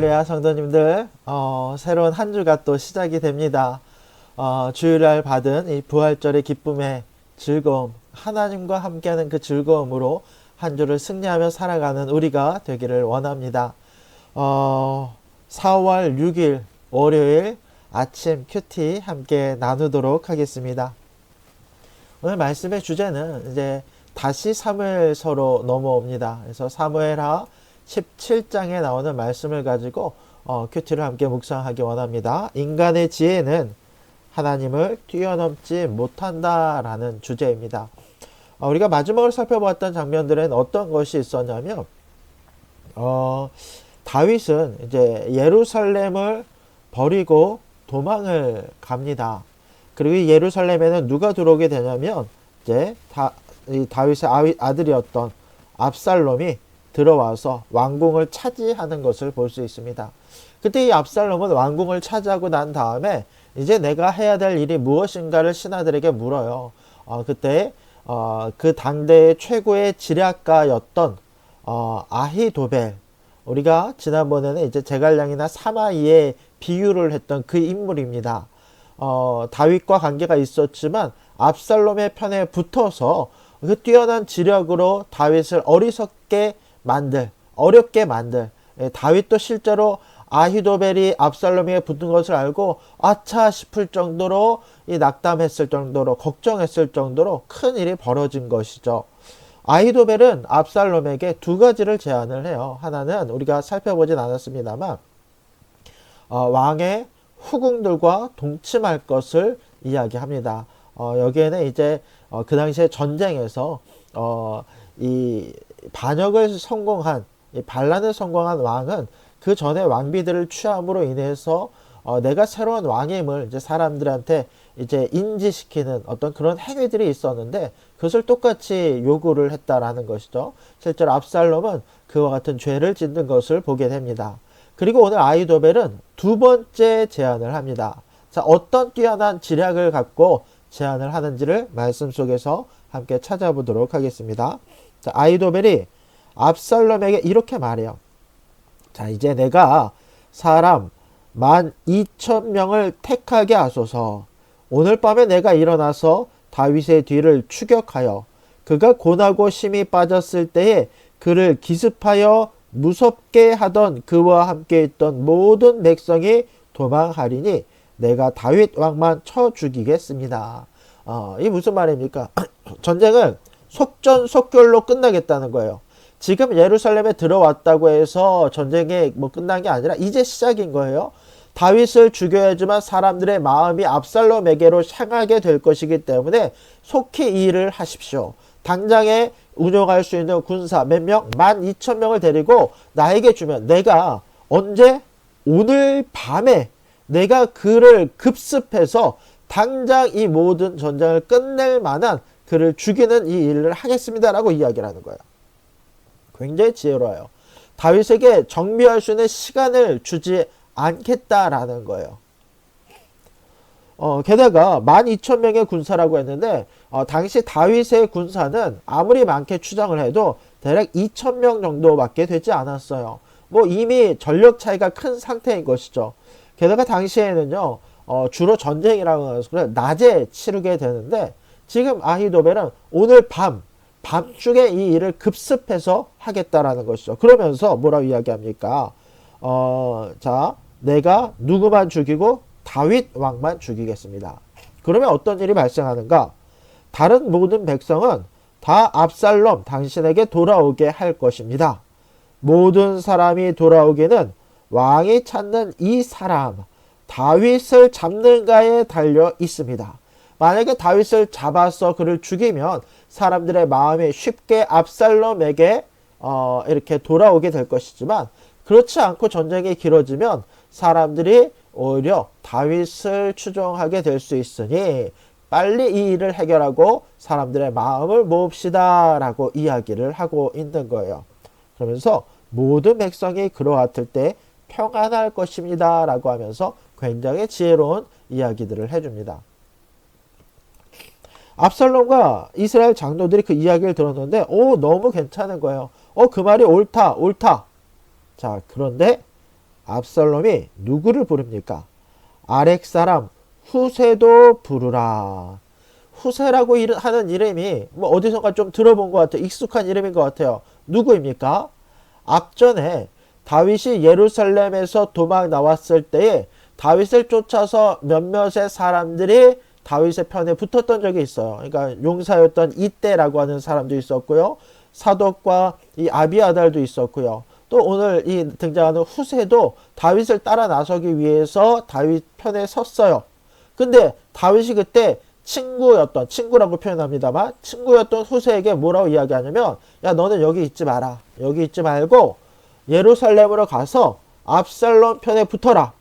할렐루야 성도님들, 새로운 한 주가 또 시작이 됩니다. 주일날 받은 이 부활절의 기쁨의 즐거움, 하나님과 함께하는 그 즐거움으로 한 주를 승리하며 살아가는 우리가 되기를 원합니다. 4월 6일 월요일 아침 큐티 함께 나누도록 하겠습니다. 오늘 말씀의 주제는 이제 다시 사무엘서로 넘어옵니다. 그래서 사무엘하 17장에 나오는 말씀을 가지고 큐티를 함께 묵상하기 원합니다. 인간의 지혜는 하나님을 뛰어넘지 못한다라는 주제입니다. 우리가 마지막으로 살펴봤던 장면들은 어떤 것이 있었냐면 다윗은 이제 예루살렘을 버리고 도망을 갑니다. 그리고 이 예루살렘에는 누가 들어오게 되냐면 이제 다윗의 아들이었던 압살롬이 들어와서 왕궁을 차지하는 것을 볼 수 있습니다. 그때 이 압살롬은 왕궁을 차지하고 난 다음에 이제 내가 해야 될 일이 무엇인가를 신하들에게 물어요. 그때 그 당대의 최고의 지략가였던 아히도벨, 우리가 지난번에는 이제 제갈량이나 사마이의 비유를 했던 그 인물입니다. 다윗과 관계가 있었지만 압살롬의 편에 붙어서 그 뛰어난 지력으로 다윗을 어렵게 만들, 다윗도 실제로 아히도벨이 압살롬에게 붙은 것을 알고 아차 싶을 정도로 낙담했을 정도로 걱정했을 정도로 큰 일이 벌어진 것이죠. 아히도벨은 압살롬에게 두 가지를 제안을 해요. 하나는 우리가 살펴보진 않았습니다만 왕의 후궁들과 동침할 것을 이야기합니다. 여기에는 이제 그 당시에 전쟁에서 이 반역을 성공한, 반란을 성공한 왕은 그 전에 왕비들을 취함으로 인해서 내가 새로운 왕임을 이제 사람들한테 이제 인지시키는 어떤 그런 행위들이 있었는데 그것을 똑같이 요구를 했다라는 것이죠. 실제로 압살롬은 그와 같은 죄를 짓는 것을 보게 됩니다. 그리고 오늘 아히도벨은 두 번째 제안을 합니다. 자, 어떤 뛰어난 지략을 갖고 제안을 하는지를 말씀 속에서 함께 찾아보도록 하겠습니다. 자, 아히도벨이 압살롬에게 이렇게 말해요. 자, 이제 내가 사람 12,000명을 택하게 하소서. 오늘 밤에 내가 일어나서 다윗의 뒤를 추격하여 그가 고나고 심히 빠졌을 때에 그를 기습하여 무섭게 하던 그와 함께 있던 모든 백성이 도망하리니 내가 다윗 왕만 쳐 죽이겠습니다. 이게 무슨 말입니까? 전쟁은 속전속결로 끝나겠다는 거예요. 지금 예루살렘에 들어왔다고 해서 전쟁이 끝난 게 아니라 이제 시작인 거예요. 다윗을 죽여야지만 사람들의 마음이 압살롬에게로 향하게 될 것이기 때문에 속히 이 일을 하십시오. 당장에 운용할 수 있는 군사 몇 명? 12,000명을 데리고 나에게 주면 내가 언제? 오늘 밤에 내가 그를 급습해서 당장 이 모든 전쟁을 끝낼 만한 그를 죽이는 이 일을 하겠습니다라고 이야기를 하는 거예요. 굉장히 지혜로워요. 다윗에게 정비할 수 있는 시간을 주지 않겠다라는 거예요. 게다가 12,000명의 군사라고 했는데 당시 다윗의 군사는 아무리 많게 추정을 해도 대략 2,000명 정도밖에 되지 않았어요. 이미 전력 차이가 큰 상태인 것이죠. 게다가 당시에는요 주로 전쟁이라고 해서 낮에 치르게 되는데 지금 아히도벨은 오늘 밤중에 이 일을 급습해서 하겠다라는 것이죠. 그러면서 뭐라고 이야기합니까? 자, 내가 누구만 죽이고 다윗 왕만 죽이겠습니다. 그러면 어떤 일이 발생하는가? 다른 모든 백성은 다 압살롬 당신에게 돌아오게 할 것입니다. 모든 사람이 돌아오기는 왕이 찾는 이 사람 다윗을 잡는가에 달려 있습니다. 만약에 다윗을 잡아서 그를 죽이면 사람들의 마음이 쉽게 압살롬에게 이렇게 돌아오게 될 것이지만 그렇지 않고 전쟁이 길어지면 사람들이 오히려 다윗을 추종하게 될 수 있으니 빨리 이 일을 해결하고 사람들의 마음을 모읍시다 라고 이야기를 하고 있는 거예요. 그러면서 모든 백성이 그러하을 때 평안할 것입니다 라고 하면서 굉장히 지혜로운 이야기들을 해줍니다. 압살롬과 이스라엘 장로들이 그 이야기를 들었는데 너무 괜찮은 거예요. 그 말이 옳다. 자, 그런데 압살롬이 누구를 부릅니까? 아렉 사람 후세도 부르라. 후세라고 하는 이름이 뭐 어디선가 좀 들어본 것 같아요. 익숙한 이름인 것 같아요. 누구입니까? 앞전에 다윗이 예루살렘에서 도망 나왔을 때에 다윗을 쫓아서 몇몇의 사람들이 다윗의 편에 붙었던 적이 있어요. 그러니까 용사였던 이때라고 하는 사람도 있었고요. 사독과 이 아비아달도 있었고요. 또 오늘 이 등장하는 후세도 다윗을 따라 나서기 위해서 다윗 편에 섰어요. 근데 다윗이 그때 친구라고 표현합니다만 친구였던 후세에게 뭐라고 이야기하냐면, 야, 너는 여기 있지 마라. 여기 있지 말고 예루살렘으로 가서 압살롬 편에 붙어라.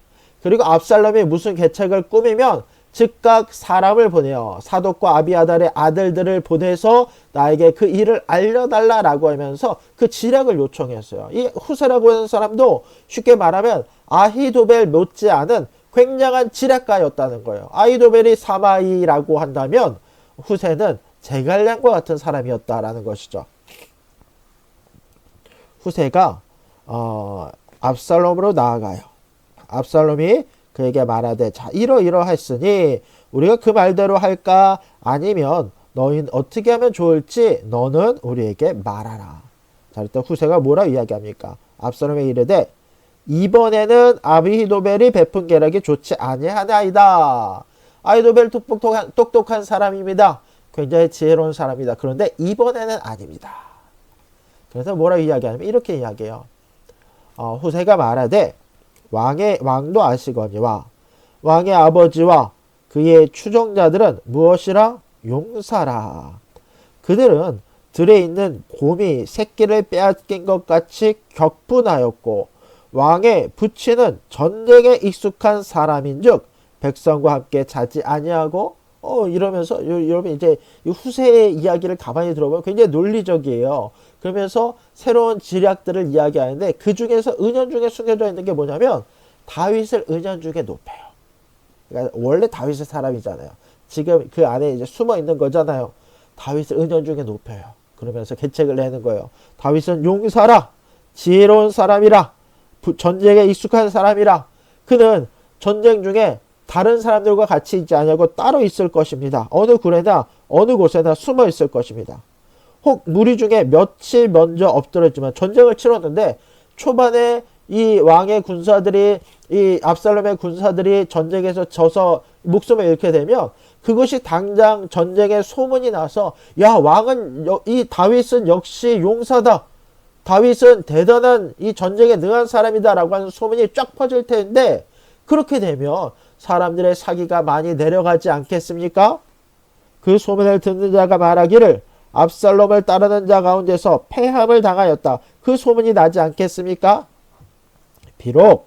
그리고 압살롬이 무슨 계책을 꾸미면 즉각 사람을 보내요. 사독과 아비아달의 아들들을 보내서 나에게 그 일을 알려달라라고 하면서 그 지략을 요청했어요. 이 후세라고 하는 사람도 쉽게 말하면 아히도벨 못지않은 굉장한 지략가였다는 거예요. 아히도벨이 사마이라고 한다면 후세는 제갈량과 같은 사람이었다라는 것이죠. 후세가 압살롬으로 나아가요. 압살롬이 그에게 말하되, 자, 이러이러했으니 우리가 그 말대로 할까? 아니면 너희는 어떻게 하면 좋을지 너는 우리에게 말하라. 자, 일단 후세가 뭐라 이야기합니까? 압살롬에 이르되, 이번에는 아비히도벨이 베푼 계략이 좋지 아니하나이다. 아히도벨 똑똑한 사람입니다. 굉장히 지혜로운 사람이다. 그런데 이번에는 아닙니다. 그래서 뭐라 이야기하냐면 이렇게 이야기해요. 후세가 말하되, 왕도 아시거니와 왕의 아버지와 그의 추종자들은 무엇이라? 용사라. 그들은 들에 있는 곰이 새끼를 빼앗긴 것 같이 격분하였고 왕의 부친은 전쟁에 익숙한 사람인즉 백성과 함께 자지 아니하고 이러면서 여러분 이제 이 후세의 이야기를 가만히 들어보면 굉장히 논리적이에요. 그러면서 새로운 지략들을 이야기하는데 그 중에서 은연중에 숨겨져 있는 게 뭐냐면 다윗을 은연중에 높여요. 그러니까 원래 다윗의 사람이잖아요. 지금 그 안에 이제 숨어 있는 거잖아요. 다윗을 은연중에 높여요. 그러면서 계책을 내는 거예요. 다윗은 용사라, 지혜로운 사람이라, 전쟁에 익숙한 사람이라. 그는 전쟁 중에 다른 사람들과 같이 있지 않냐고 따로 있을 것입니다. 어느 굴에나 어느 곳에나 숨어 있을 것입니다. 혹 무리 중에 며칠 먼저 엎드렸지만 전쟁을 치렀는데 초반에 이 왕의 군사들이 이 압살롬의 군사들이 전쟁에서 져서 목숨을 잃게 되면 그것이 당장 전쟁의 소문이 나서, 야, 왕은 이 다윗은 역시 용사다. 다윗은 대단한 이 전쟁에 능한 사람이다 라고 하는 소문이 쫙 퍼질 텐데, 그렇게 되면 사람들의 사기가 많이 내려가지 않겠습니까? 그 소문을 듣는 자가 말하기를 압살롬을 따르는 자 가운데서 패함을 당하였다. 그 소문이 나지 않겠습니까? 비록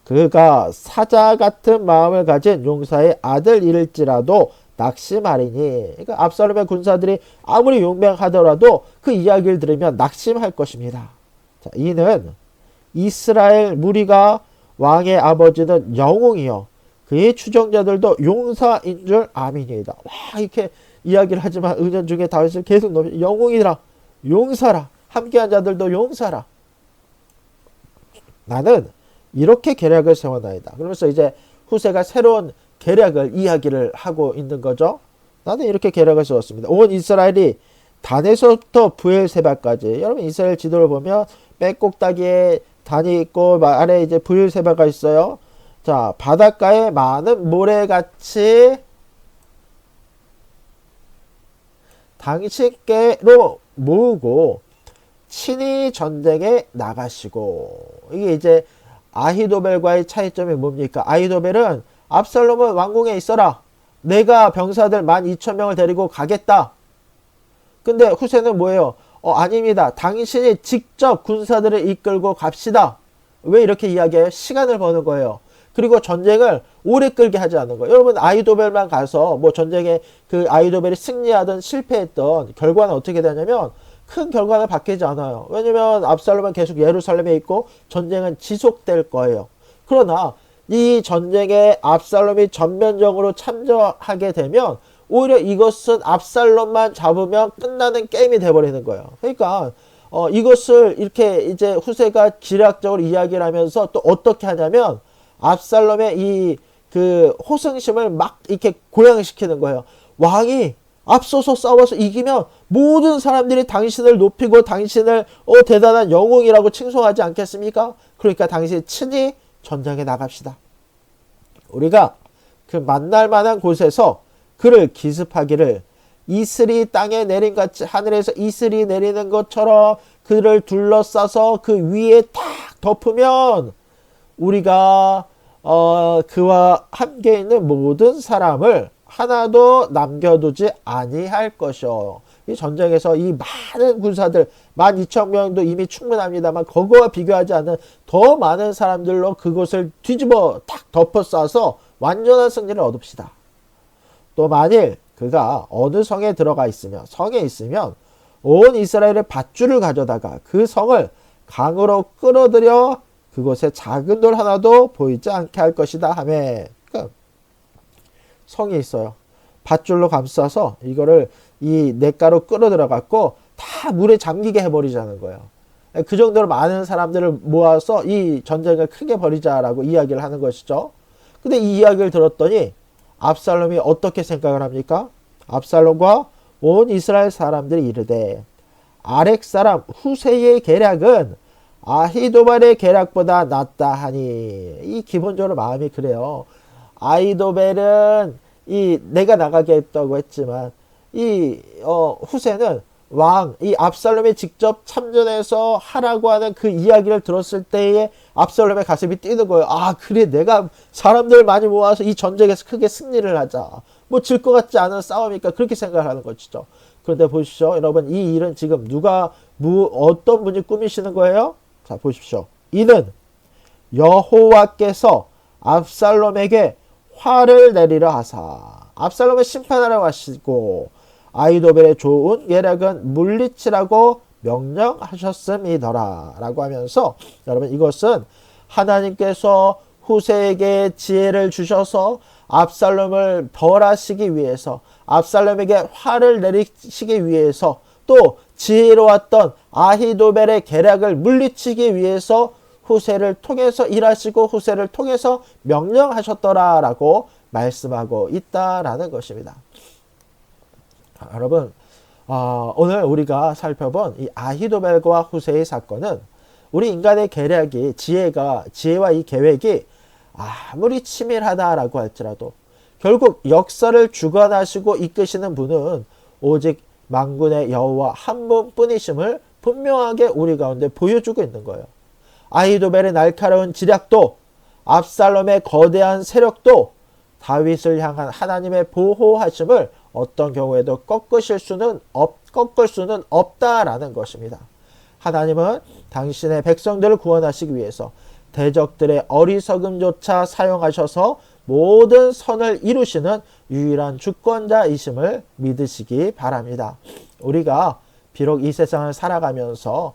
그가 사자 같은 마음을 가진 용사의 아들일지라도 낙심하리니. 그러니까 압살롬의 군사들이 아무리 용맹하더라도 그 이야기를 들으면 낙심할 것입니다. 자, 이는 이스라엘 무리가 왕의 아버지는 영웅이요 그의 추종자들도 용사인 줄 아미니이다. 와, 이렇게 이야기를 하지만 은연중에 다윗을 계속 높여, 영웅이라, 용사라, 함께한 자들도 용사라. 나는 이렇게 계략을 세워나이다. 그러면서 이제 후세가 새로운 계략을 이야기를 하고 있는 거죠. 나는 이렇게 계략을 세웠습니다. 온 이스라엘이 단에서부터 브엘세바까지. 여러분 이스라엘 지도를 보면 빼꼭다기에 단이 있고 아래 이제 브엘세바가 있어요. 자, 바닷가에 많은 모래같이 당신께로 모으고 친히 전쟁에 나가시고. 이게 이제 아히도벨과의 차이점이 뭡니까? 아히도벨은 압살롬은 왕궁에 있어라. 내가 병사들 12,000명을 데리고 가겠다. 근데 후세는 뭐예요? 아닙니다. 당신이 직접 군사들을 이끌고 갑시다. 왜 이렇게 이야기해요? 시간을 버는 거예요. 그리고 전쟁을 오래 끌게 하지 않는 거예요. 여러분 아히도벨만 가서 뭐 전쟁에 그 아히도벨이 승리하든 실패했던 결과는 어떻게 되냐면 큰 결과는 바뀌지 않아요. 왜냐면 압살롬은 계속 예루살렘에 있고 전쟁은 지속될 거예요. 그러나 이 전쟁에 압살롬이 전면적으로 참전하게 되면 오히려 이것은 압살롬만 잡으면 끝나는 게임이 돼버리는 거예요. 그러니까 이것을 이렇게 이제 후세가 지략적으로 이야기를 하면서 또 어떻게 하냐면 압살롬의 이 그 호승심을 막 이렇게 고양시키는 거예요. 왕이 앞서서 싸워서 이기면 모든 사람들이 당신을 높이고 당신을 대단한 영웅이라고 칭송하지 않겠습니까? 그러니까 당신 친히 전장에 나갑시다. 우리가 그 만날 만한 곳에서 그를 기습하기를 이슬이 땅에 내림같이 하늘에서 이슬이 내리는 것처럼 그를 둘러싸서 그 위에 탁 덮으면 우리가 그와 함께 있는 모든 사람을 하나도 남겨두지 아니할 것이요. 이 전쟁에서 이 많은 군사들 12,000명도 이미 충분합니다만 그거와 비교하지 않는 더 많은 사람들로 그곳을 뒤집어 탁 덮어싸서 완전한 승리를 얻읍시다. 또 만일 그가 어느 성에 들어가 있으면 성에 있으면 온 이스라엘의 밧줄을 가져다가 그 성을 강으로 끌어들여 그곳에 작은 돌 하나도 보이지 않게 할 것이다 하며 그러니까 성이 있어요. 밧줄로 감싸서 이거를 이 냇가로 끌어들여 갖고 다 물에 잠기게 해버리자는 거예요. 그 정도로 많은 사람들을 모아서 이 전쟁을 크게 벌이자라고 이야기를 하는 것이죠. 근데 이 이야기를 들었더니 압살롬이 어떻게 생각을 합니까? 압살롬과 온 이스라엘 사람들이 이르되 아렉 사람 후세의 계략은 아히도벨의 계략보다 낫다 하니 이 기본적으로 마음이 그래요. 아히도벨은 이 내가 나가게 했다고 했지만 이 후세는 이 압살롬이 직접 참전해서 하라고 하는 그 이야기를 들었을 때에 압살롬의 가슴이 뛰는 거예요. 아 그래 내가 사람들 많이 모아서 이 전쟁에서 크게 승리를 하자. 뭐 질 것 같지 않은 싸움이니까 그렇게 생각을 하는 것이죠. 그런데 보십시오. 여러분 이 일은 지금 누가 어떤 분이 꾸미시는 거예요? 자 보십시오. 이는 여호와께서 압살롬에게 화를 내리려 하사 압살롬을 심판하라고 하시고 아히도벨의 좋은 계략은 물리치라고 명령하셨음이더라 라고 하면서 여러분 이것은 하나님께서 후세에게 지혜를 주셔서 압살롬을 벌하시기 위해서 압살롬에게 화를 내리시기 위해서 또 지혜로웠던 아히도벨의 계략을 물리치기 위해서 후세를 통해서 일하시고 후세를 통해서 명령하셨더라라고 말씀하고 있다라는 것입니다. 여러분 오늘 우리가 살펴본 이 아히도벨과 후세의 사건은 우리 인간의 계략이 지혜와 이 계획이 아무리 치밀하다라고 할지라도 결국 역사를 주관하시고 이끄시는 분은 오직 만군의 여호와 한 분뿐이심을 분명하게 우리 가운데 보여주고 있는 거예요. 아히도벨의 날카로운 지략도 압살롬의 거대한 세력도 다윗을 향한 하나님의 보호하심을 어떤 경우에도 꺾을 수는 없다라는 것입니다. 하나님은 당신의 백성들을 구원하시기 위해서 대적들의 어리석음조차 사용하셔서 모든 선을 이루시는 유일한 주권자이심을 믿으시기 바랍니다. 우리가 비록 이 세상을 살아가면서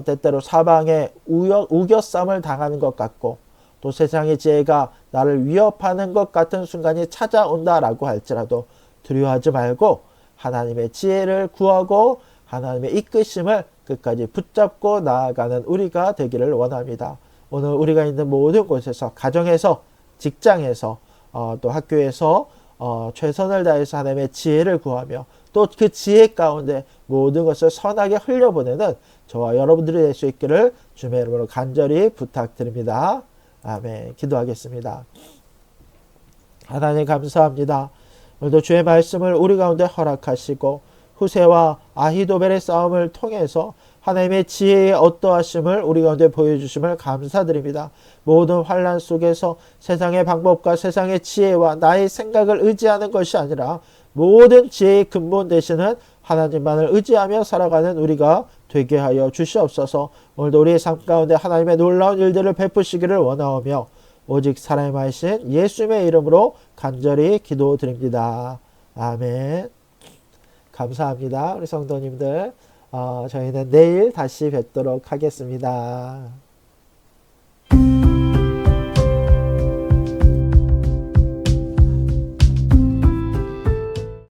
때때로 사방에 우겨쌈을 당하는 것 같고 또 세상의 지혜가 나를 위협하는 것 같은 순간이 찾아온다라고 할지라도 두려워하지 말고 하나님의 지혜를 구하고 하나님의 이끄심을 끝까지 붙잡고 나아가는 우리가 되기를 원합니다. 오늘 우리가 있는 모든 곳에서 가정에서 직장에서 또 학교에서 최선을 다해서 하나님의 지혜를 구하며 또 그 지혜 가운데 모든 것을 선하게 흘려보내는 저와 여러분들이 될 수 있기를 주님의 이름으로 간절히 부탁드립니다. 아멘. 기도하겠습니다. 하나님 감사합니다. 오늘도 주의 말씀을 우리 가운데 허락하시고 후세와 아히도벨의 싸움을 통해서 하나님의 지혜의 어떠하심을 우리 가운데 보여주심을 감사드립니다. 모든 환난 속에서 세상의 방법과 세상의 지혜와 나의 생각을 의지하는 것이 아니라 모든 지혜의 근본 되시는 하나님만을 의지하며 살아가는 우리가 되게 하여 주시옵소서. 오늘도 우리의 삶 가운데 하나님의 놀라운 일들을 베푸시기를 원하오며 오직 살아계신 예수님의 이름으로 간절히 기도드립니다. 아멘. 감사합니다. 우리 성도님들 저희는 내일 다시 뵙도록 하겠습니다.